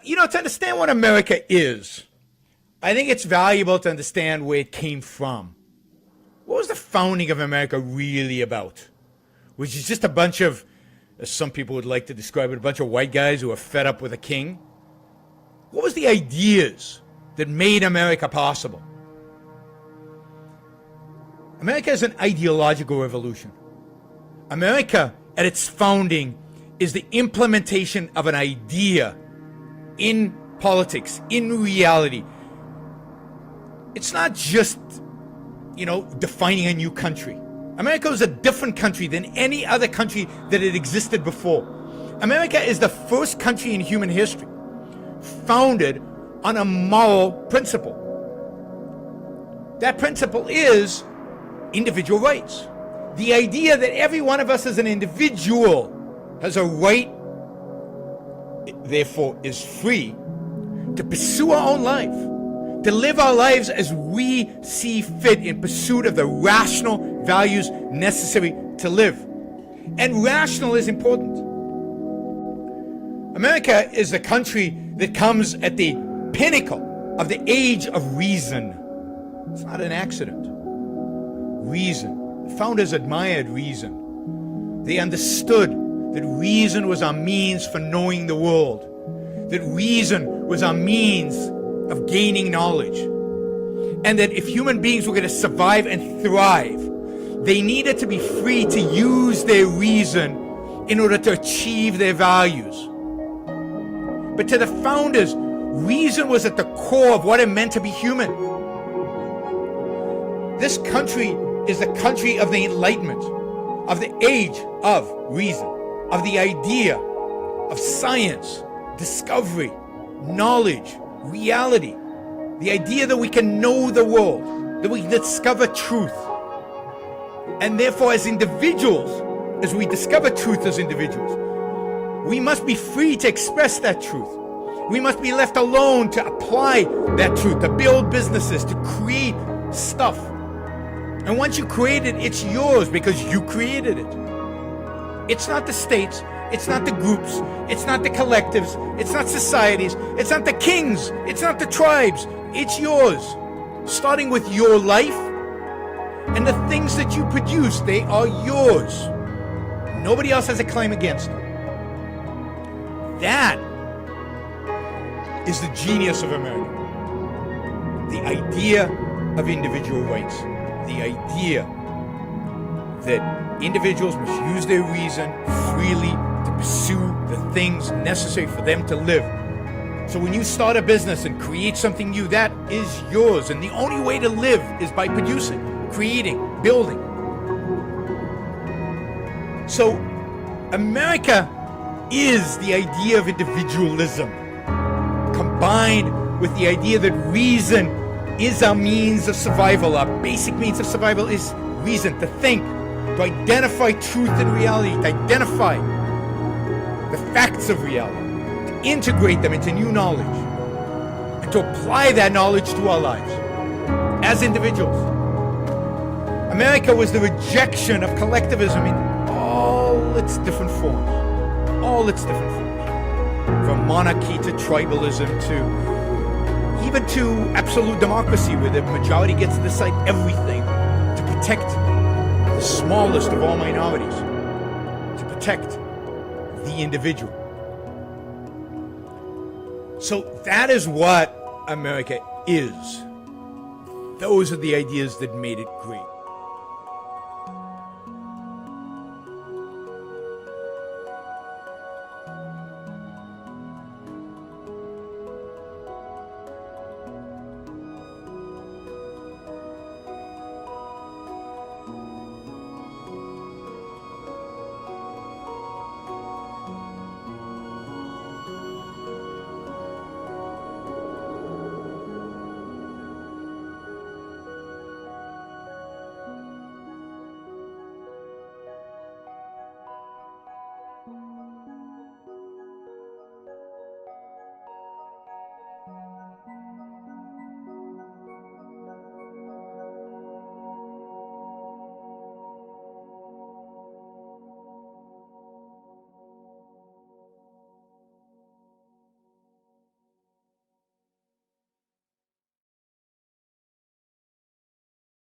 To understand what America is, I think it's valuable to understand where it came from. What was the founding of America really about? Which is just a bunch of, as some people would like to describe it, a bunch of white guys who are fed up with a king? What was the ideas that made America possible? America is an ideological revolution. America, at its founding, is the implementation of an idea in politics, in reality. It's not just, defining a new country. America is a different country than any other country that had existed before. America is the first country in human history founded on a moral principle. That principle is individual rights. The idea that every one of us as an individual has a right, therefore is free, to pursue our own life, to live our lives as we see fit in pursuit of the rational values necessary to live. And rational is important. America is the country that comes at the pinnacle of the age of reason. It's not an accident. Reason. The founders admired reason. They understood that reason was our means for knowing the world, that reason was our means of gaining knowledge, and that if human beings were going to survive and thrive, they needed to be free to use their reason in order to achieve their values. But to the founders, reason was at the core of what it meant to be human. This country is the country of the Enlightenment, of the age of reason, of the idea of science, discovery, knowledge, reality, the idea that we can know the world, that we can discover truth. And therefore, as individuals, as we discover truth as individuals, we must be free to express that truth. We must be left alone to apply that truth, to build businesses, to create stuff. And once you create it, it's yours because you created it. It's not the states, it's not the groups, it's not the collectives, it's not societies, it's not the kings, it's not the tribes, it's yours. Starting with your life and the things that you produce, they are yours. Nobody else has a claim against them. That is the genius of America. The idea of individual rights. The idea that individuals must use their reason freely to pursue the things necessary for them to live. So when you start a business and create something new, that is yours. And the only way to live is by producing, creating, building. So America is the idea of individualism combined with the idea that reason is our means of survival. Our basic means of survival is reason, to think, to identify truth and reality, to identify the facts of reality, to integrate them into new knowledge, and to apply that knowledge to our lives as individuals. America was the rejection of collectivism in all its different forms. All its different forms. From monarchy to tribalism to even to absolute democracy, where the majority gets to decide everything, to protect the smallest of all minorities, to protect the individual. So that is what America is. Those are the ideas that made it great.